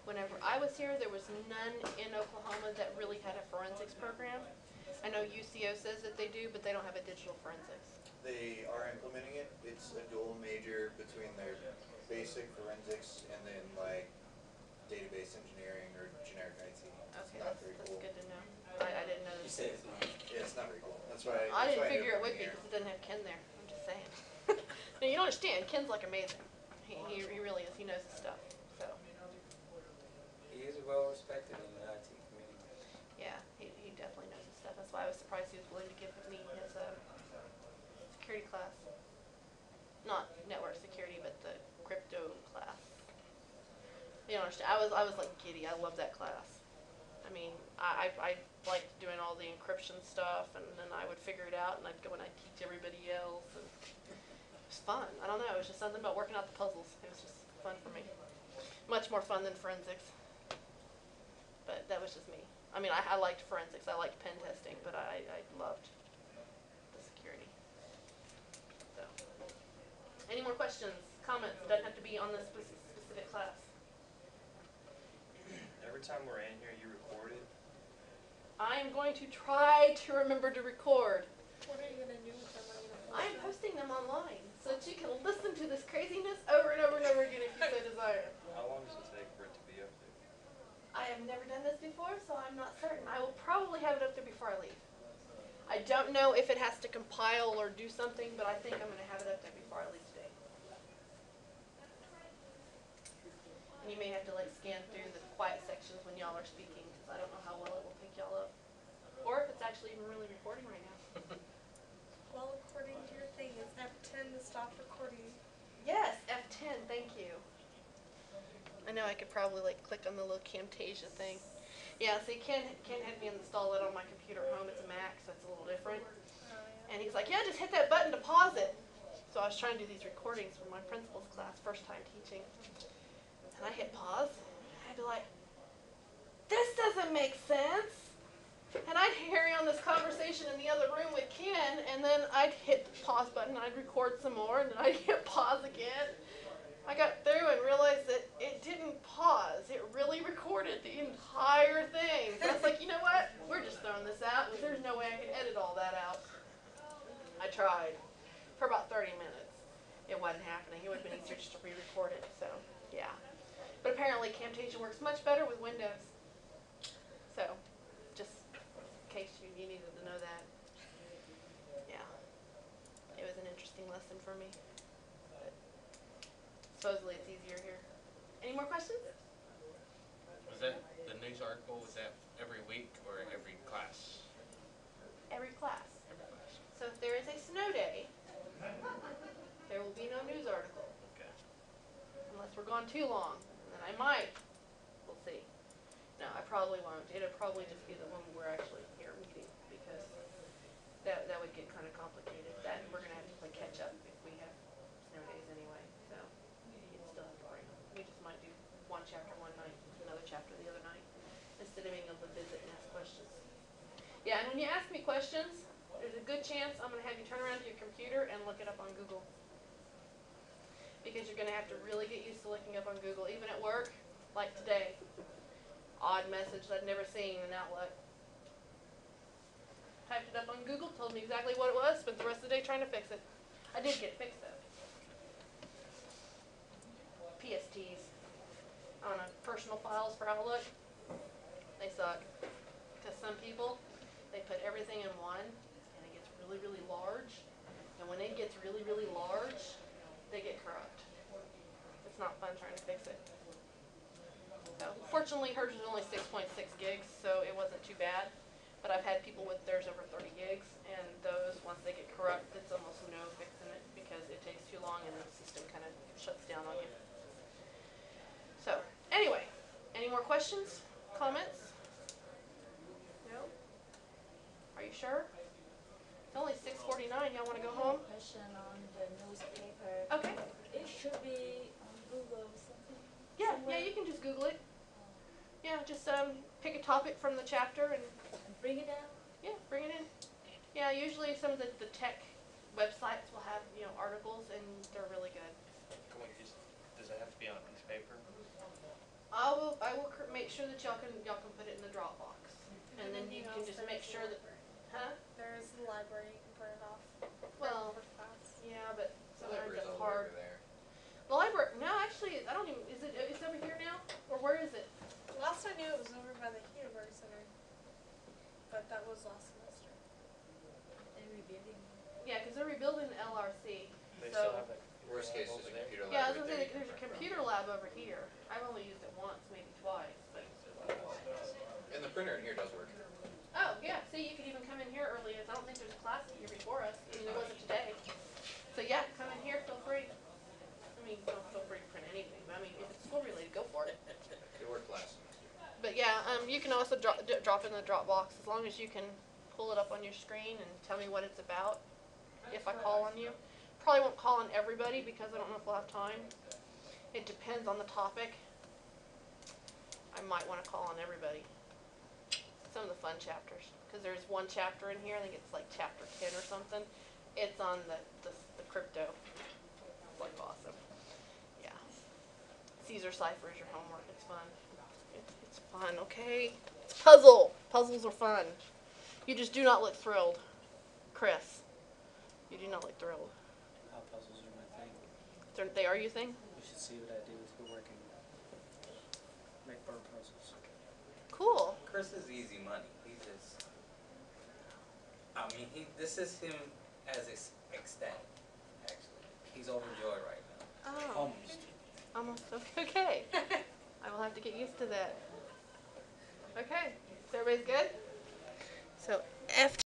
Whenever I was here, there was none in Oklahoma that really had a forensics program. I know UCO says that they do, but they don't have a digital forensics. they are implementing it. It's a dual major between their basic forensics and then like database engineering or generic IT. It's Okay, not that's very cool. good to know. I didn't know You this. said it's not. Yeah, it's not very cool. That's why. I that's didn't why figure it ended up would be coming because it doesn't have Ken there. I'm just saying. No, you don't understand. Ken's like amazing. He really is. He knows his stuff. So He is well respected in the IT community. yeah, he definitely knows his stuff. That's why I was surprised he was willing to give me his security class. Not network security, but the crypto class. You don't understand. I was like giddy. I love that class. I mean, I liked doing all the encryption stuff, and then I would figure it out, and I'd go and I'd teach everybody else, and it was fun. I don't know. It was just something about working out the puzzles. It was just fun for me. Much more fun than forensics. But that was just me. I mean, I liked forensics. I liked pen testing, but I loved the security. So, any more questions, comments? It doesn't have to be on this specific class. Every time we're in here, you record it. I'm going to try to remember to record. What are you gonna do with them? Are you gonna I'm post posting them online so that you can listen to this craziness over and over and over again if you so desire. How long does it take for it to be up there? I have never done this before, so I'm not certain. I will probably have it up there before I leave. I don't know if it has to compile or do something, but I think I'm going to have it up there before I leave today. And you may have to like scan through the quiet sections when y'all are speaking, because I don't know how well it will pick y'all up. Or if it's actually even really recording right now. Well, according to your thing, it's F10 to stop recording. Yes, F10, thank you. I know I could probably like click on the little Camtasia thing. Yeah, see, Ken had me install it on my computer at home. It's a Mac, so it's a little different. And he's like, yeah, just hit that button to pause it. So I was trying to do these recordings for my principal's class, first time teaching. And I hit pause. I'd be like, this doesn't make sense. And I'd carry on this conversation in the other room with Ken, and then I'd hit the pause button, I'd record some more, and then I'd hit pause again. I got through and realized that it didn't pause. It really recorded the entire thing. So I was like, you know what? We're just throwing this out because there's no way I can edit all that out. I tried for about 30 minutes. It wasn't happening. It would have been easier just to re-record it. So, yeah. But apparently Camtasia works much better with Windows. So, just in case you needed to know that. Yeah. It was an interesting lesson for me. Supposedly it's easier here. Any more questions? Was that the news article? Was that every week or every class? Every class. Every class. So if there is a snow day, there will be no news article. Okay. Unless we're gone too long. And then I might. We'll see. No, I probably won't. It'll probably just be the one we're actually here meeting, because that would get kind of complicated. That we're going to have to play catch up if we have snow days anyway. So you'd still have to bring them. We just might do one chapter one night, another chapter the other night, instead of being able to visit and ask questions. Yeah, and when you ask me questions, there's a good chance I'm going to have you turn around to your computer and look it up on Google. Because you're going to have to really get used to looking up on Google, even at work, like today. Odd message I'd never seen in Outlook. Typed it up on Google, told me exactly what it was, spent the rest of the day trying to fix it. I did get it fixed though. PSTs on personal files for Outlook, they suck. Because some people, they put everything in one, and it gets really, really large. And when it gets really, really large, they get corrupt. It's not fun trying to fix it. So, fortunately, hers was only 6.6 gigs, so it wasn't too bad. But I've had people with theirs over 30 gigs, and those, once they get corrupt, it's almost no fixing it because it takes too long and the system kind of shuts down on you. So, anyway, any more questions, comments? No? Are you sure? It's only 6:49. Y'all want to go home? Question on the newspaper. Okay. It should be on Google or something. Yeah, somewhere. yeah, you can just Google it. Yeah, just pick a topic from the chapter and Bring it out. yeah, bring it in. Yeah, usually some of the tech websites will have, articles, and they're really good. Does it have to be on a piece of paper? I will make sure that y'all can put it in the Dropbox, and then you can just make sure that, huh? There's the library, you can print it off. Well, Yeah, but The sometimes library's it's all the way hard. over there. The library, no, actually, I don't even, it's over here now? Or where is it? Last I knew it was over by the Heberg Center, but that was last semester. They're rebuilding. Yeah, because they're rebuilding the LRC. They So- still have that computer Worst lab case, over there's a there? computer lab Yeah, I was right gonna there say, you can there's a print from. computer lab over here. I've only used it once, maybe twice, but. And the printer in here does work. Oh, yeah, see, you could even come in here early, as I don't think there's a class here before us, I mean, there wasn't today. So yeah, come in here, feel free. I mean, don't feel free to print anything, but I mean, if it's school related, go for it. It worked last semester. But yeah, you can also drop in the Dropbox, as long as you can pull it up on your screen and tell me what it's about, if I call on you. Probably won't call on everybody, because I don't know if we'll have time. It depends on the topic. I might wanna call on everybody. Some of the fun chapters, because there's one chapter in here, I think it's like chapter 10 or something. It's on the crypto. It's like awesome. Yeah. Caesar Cipher is your homework. It's fun. It's fun, okay? Puzzle. Puzzles are fun. You just do not look thrilled. Chris, you do not look thrilled. How puzzles are my thing. They are your thing? You should see what I do with woodworking. Make bird puzzles. Cool. Chris is easy money. He just, I mean, this is him as ecstatic, actually. He's overjoyed right now. Oh. Almost. Almost okay. I will have to get used to that. Okay. So everybody's good? So F